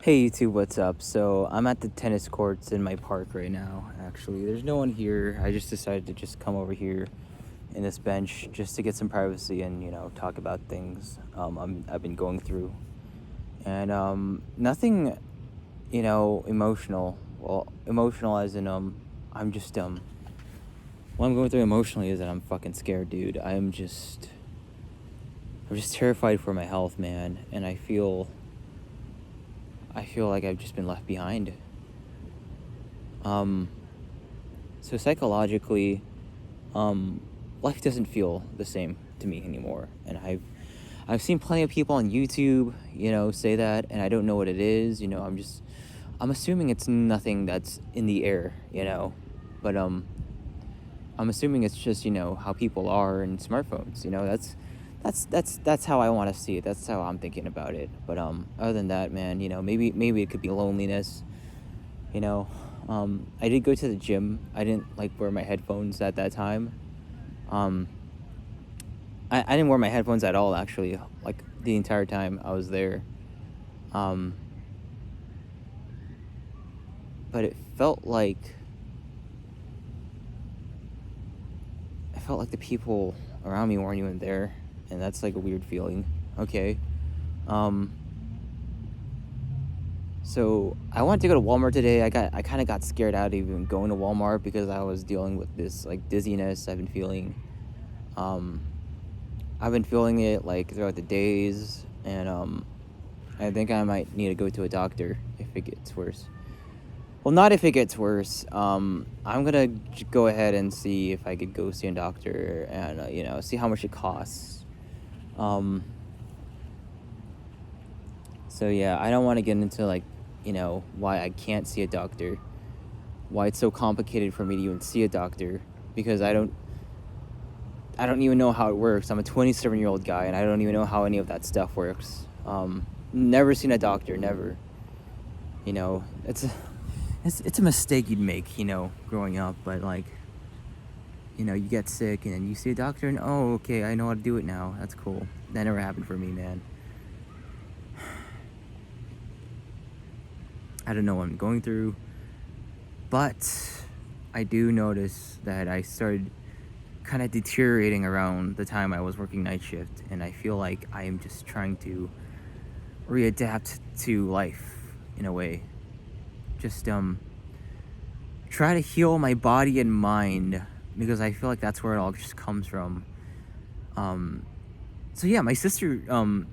Hey YouTube, what's up? So I'm at the tennis courts in my park right now. Actually, there's no one here. I just decided to just come over here in this bench just to get some privacy and talk about things I've been going through, and nothing emotional. Well, emotional as in I'm just what I'm going through emotionally is that I'm fucking scared, dude. I'm just terrified for my health, man, and I feel like I've just been left behind. Um, so psychologically, life doesn't feel the same to me anymore. And I've seen plenty of people on YouTube, say that, and I don't know what it is. I'm assuming it's nothing that's in the air, but I'm assuming it's just how people are in smartphones. That's how I want to see it. That's how I'm thinking about it. But other than that, man, maybe it could be loneliness. You know, I did go to the gym. I didn't wear my headphones at that time. I didn't wear my headphones at all, actually, like the entire time I was there. Um, but I felt like the people around me weren't even there, and that's like a weird feeling. Okay. Um, so I wanted to go to Walmart today. I kind of got scared out of even going to Walmart because I was dealing with this like dizziness I've been feeling. Um, I've been feeling it like throughout the days, and I think I might need to go to a doctor if it gets worse. Well, not if it gets worse. I'm gonna go ahead and see if I could go see a doctor and see how much it costs. Um, so yeah, I don't want to get into why I can't see a doctor, why it's so complicated for me to even see a doctor, because I don't even know how it works. I'm a 27-year-old guy, and I don't even know how any of that stuff works. Never seen a doctor, never. It's a mistake you'd make, growing up, but you get sick and then you see a doctor and, oh, okay, I know how to do it now. That's cool. That never happened for me, man. I don't know what I'm going through, but I do notice that I started kind of deteriorating around the time I was working night shift, and I feel like I am just trying to readapt to life in a way. Just try to heal my body and mind, because I feel like that's where it all just comes from. So yeah, my sister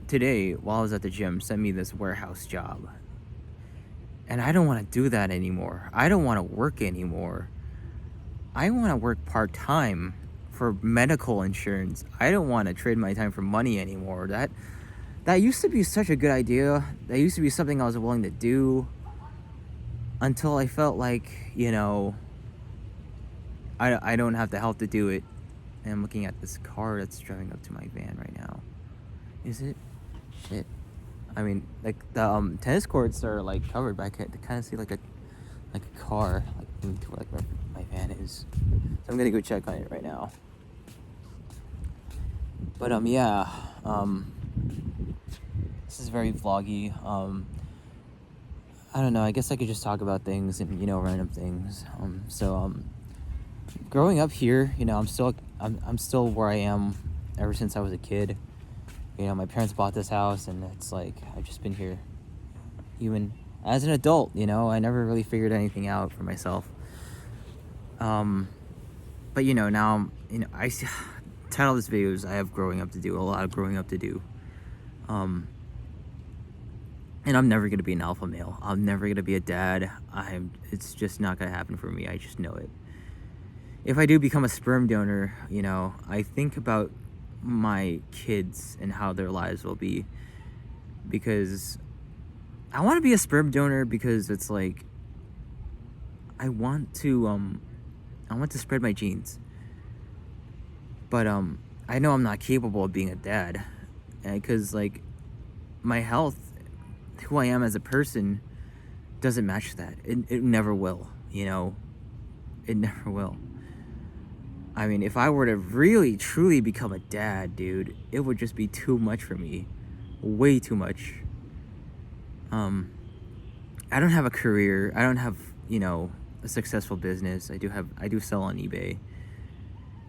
today, while I was at the gym, sent me this warehouse job. And I don't want to do that anymore. I don't want to work anymore. I want to work part-time for medical insurance. I don't want to trade my time for money anymore. That used to be such a good idea. That used to be something I was willing to do until I felt like, I don't have the health to do it. And I'm looking at this car that's driving up to my van right now. Is it? Shit. I mean, like the tennis courts are like covered, but I can kind of see like a car like moving to like where my van is. So I'm gonna go check on it right now. But yeah, this is very vloggy. I don't know. I guess I could just talk about things and random things. Growing up here, I'm still where I am ever since I was a kid. My parents bought this house, and it's like I've just been here even as an adult. I never really figured anything out for myself. But now I title this video is I have growing up to do, a lot of growing up to do. And I'm never gonna be an alpha male. I'm never gonna be a dad. It's just not gonna happen for me. I just know it. If I do become a sperm donor, I think about my kids and how their lives will be, because I want to be a sperm donor because it's like I want to spread my genes, but I know I'm not capable of being a dad, because like my health, who I am as a person, doesn't match that. It never will. It never will. I mean, if I were to really, truly become a dad, dude, it would just be too much for me. Way too much. I don't have a career. I don't have, a successful business. I do sell on eBay.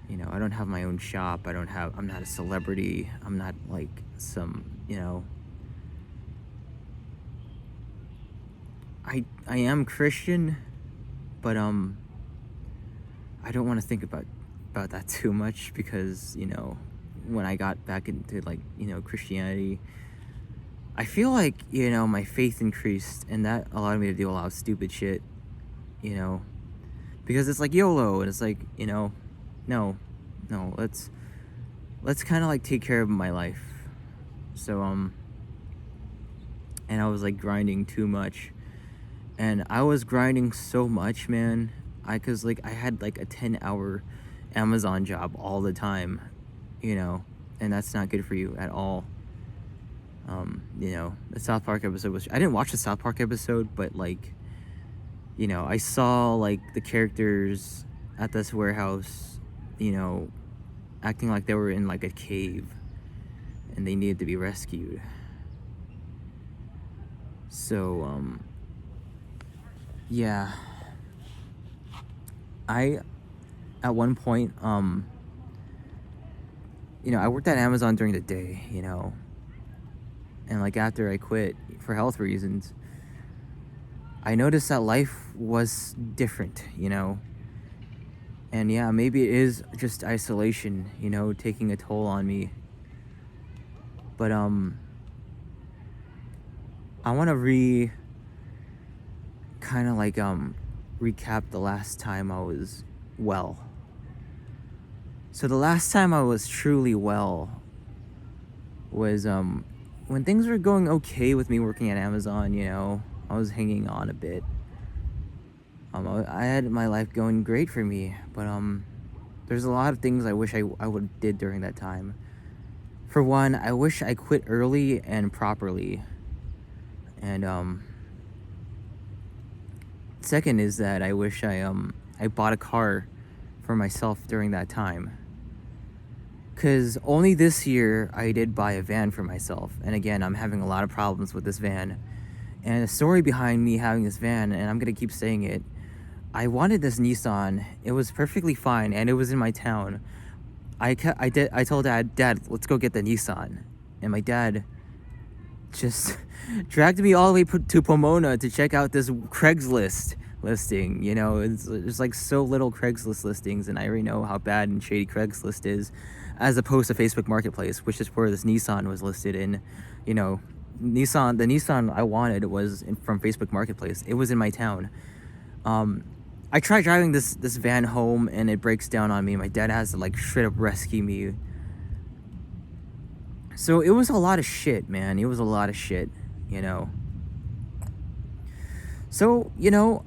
I don't have my own shop. I'm not a celebrity. I'm not like some, I am Christian, but I don't want to think about that too much, because when I got back into like Christianity, I feel like my faith increased, and that allowed me to do a lot of stupid shit, because it's like YOLO, and it's like no, let's kind of like take care of my life. So and I was like grinding too much, and I was grinding so much, man. Cause like I had like a 10-hour Amazon job all the time, and that's not good for you at all. The South Park episode was, I didn't watch the South Park episode, but like, I saw like the characters at this warehouse, acting like they were in like a cave and they needed to be rescued. So, yeah. At one point, I worked at Amazon during the day, and like after I quit for health reasons, I noticed that life was different, and yeah, maybe it is just isolation, taking a toll on me. But I want to kind of like recap the last time I was well. So the last time I was truly well was when things were going okay with me working at Amazon. I was hanging on a bit. I had my life going great for me, but there's a lot of things I wish I would have did during that time. For one, I wish I quit early and properly. And second is that I wish I bought a car for myself during that time. Because only this year I did buy a van for myself. And again, I'm having a lot of problems with this van. And the story behind me having this van, and I'm going to keep saying it, I wanted this Nissan. It was perfectly fine, and it was in my town. I told Dad, let's go get the Nissan. And my dad just dragged me all the way to Pomona to check out this Craigslist listing. There's like so little Craigslist listings, and I already know how bad and shady Craigslist is, as opposed to Facebook Marketplace, which is where this Nissan was listed in. The Nissan I wanted was from Facebook Marketplace. It was in my town. I tried driving this van home, and it breaks down on me. My dad has to like straight up rescue me. So it was a lot of shit, man. It was a lot of shit, So,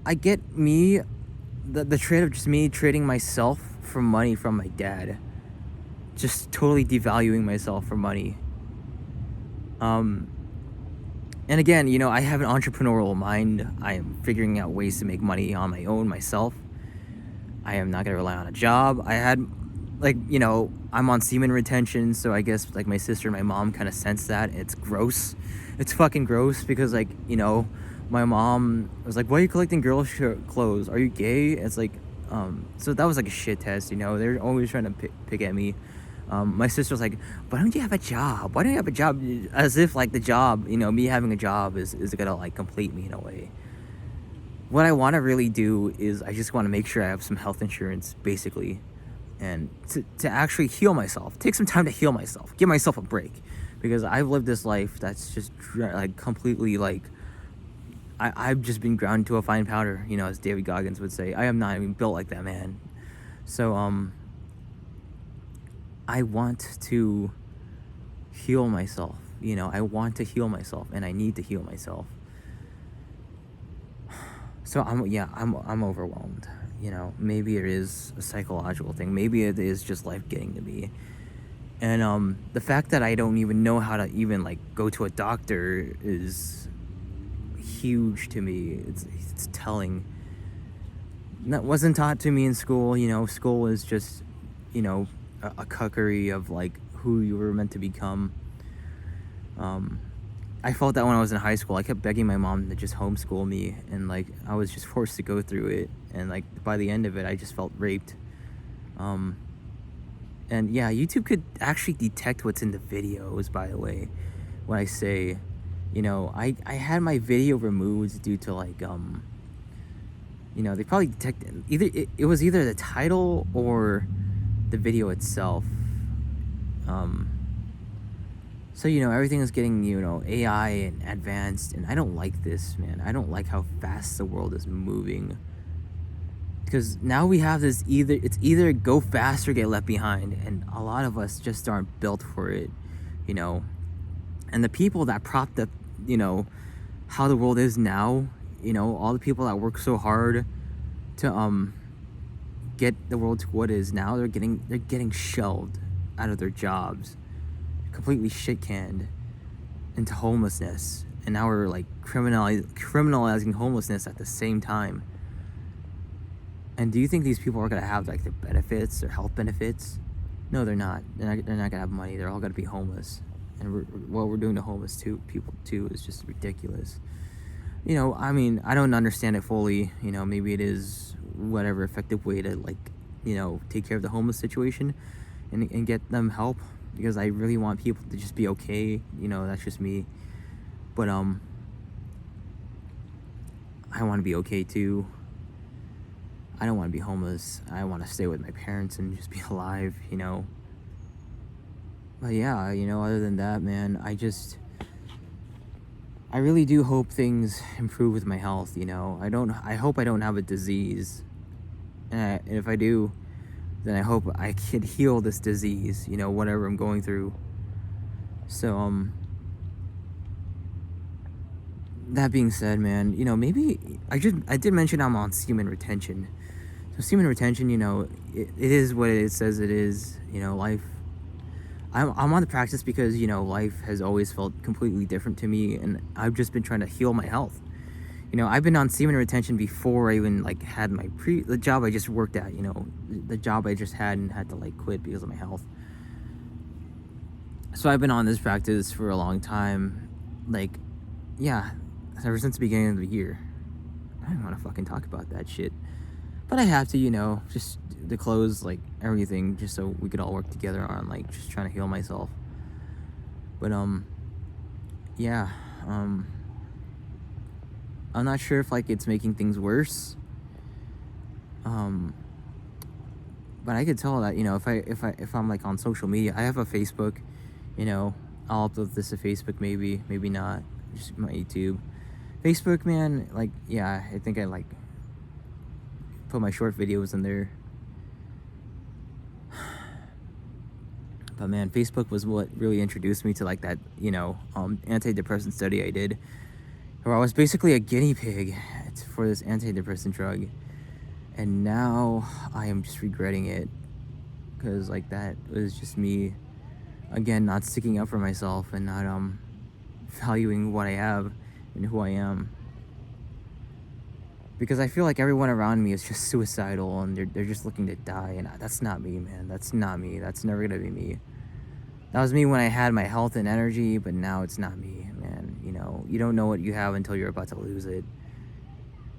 I get the trade of just me trading myself for money from my dad. Just totally devaluing myself for money. And again, I have an entrepreneurial mind. I am figuring out ways to make money on my own myself. I am not going to rely on a job. I had, I'm on semen retention, so I guess, my sister and my mom kind of sense that. It's gross. It's fucking gross because, my mom was like, why are you collecting girl clothes? Are you gay? It's like, so that was, a shit test, They're always trying to pick at me. My sister was like, why don't you have a job? Why don't you have a job? As if, the job, me having a job is gonna, complete me in a way. What I want to really do is I just want to make sure I have some health insurance, basically. And to actually heal myself. Take some time to heal myself. Give myself a break. Because I've lived this life that's just, completely, I've just been ground to a fine powder, as David Goggins would say. I am not even built like that, man. So, I want to heal myself. I want to heal myself, and I need to heal myself. So I'm overwhelmed. Maybe it is a psychological thing. Maybe it is just life getting to me. And the fact that I don't even know how to even go to a doctor is huge to me. It's telling. That wasn't taught to me in school. School was just, a cuckery of who you were meant to become. I felt that when I was in high school. I kept begging my mom to just homeschool me, and like I was just forced to go through it. And like by the end of it, I just felt raped. Um, and yeah, YouTube could actually detect what's in the videos. By the way, when I say, I had my video removed due to like they probably detected it was either the title or the video itself. Um, So, everything is getting, AI and advanced, and I don't like this, man. I don't like how fast the world is moving. Because now we have this it's either go fast or get left behind, and a lot of us just aren't built for it, you know. And the people that propped up, how the world is now, all the people that work so hard to get the world to what it is now, they're getting shelved out of their jobs, completely shit canned into homelessness, and now we're like criminalizing homelessness at the same time. And do you think these people are gonna have like their benefits, their health benefits? No, they're not. They're not gonna have money. They're all gonna be homeless. And what we're doing to homeless people too is just ridiculous. I mean, I don't understand it fully. Maybe it is whatever effective way to like, take care of the homeless situation and get them help, because I really want people to just be okay. That's just me. But I want to be okay too. I don't want to be homeless. I want to stay with my parents and just be alive, But yeah, other than that, man, I really do hope things improve with my health, I hope I don't have a disease. And if I do, then I hope I can heal this disease, whatever I'm going through. So, that being said, man, maybe I did mention I'm on semen retention. So semen retention, it is what it says it is. Life. I'm on the practice because life has always felt completely different to me, and I've just been trying to heal my health. I've been on semen retention before I even like had the job I just worked at. The job I just had and had to like quit because of my health. So I've been on this practice for a long time, like, yeah, ever since the beginning of the year. I don't want to fucking talk about that shit. But I have to, just to close, like, everything, just so we could all work together on, like, just trying to heal myself. But, yeah, I'm not sure if, like, it's making things worse. But I could tell that, if I'm, like, on social media, I have a Facebook, I'll upload this to Facebook, maybe not, just my YouTube. Facebook, man, like, yeah, I think I, like, put my short videos in there. But man, Facebook was what really introduced me to like that, antidepressant study I did, where I was basically a guinea pig for this antidepressant drug. And now I am just regretting it, because like that was just me, again, not sticking up for myself and not valuing what I have and who I am. Because I feel like everyone around me is just suicidal, and they're just looking to die, and that's not me, man. That's not me. That's never gonna be me. That was me when I had my health and energy, but now it's not me, man. You don't know what you have until you're about to lose it.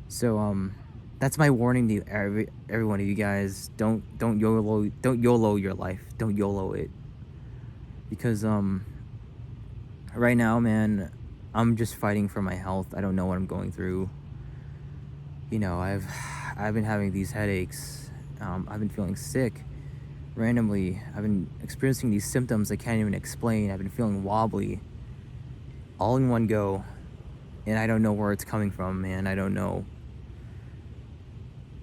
So that's my warning to every one of you guys. Don't YOLO your life. Don't YOLO it. Because right now, man, I'm just fighting for my health. I don't know what I'm going through. I've been having these headaches. I've been feeling sick randomly. I've been experiencing these symptoms I can't even explain. I've been feeling wobbly all in one go, and I don't know where it's coming from, man. I don't know.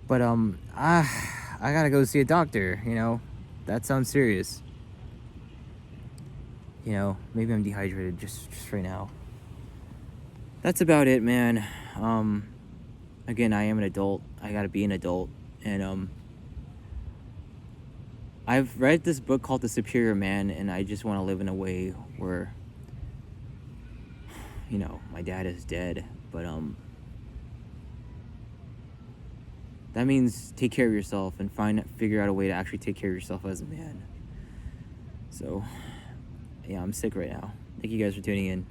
But I gotta go see a doctor. That sounds serious. Maybe I'm dehydrated just right now. That's about it, man. Again, I am an adult. I gotta be an adult. And I've read this book called The Superior Man, and I just want to live in a way where, my dad is dead, but that means take care of yourself and figure out a way to actually take care of yourself as a man. So, yeah, I'm sick right now. Thank you guys for tuning in.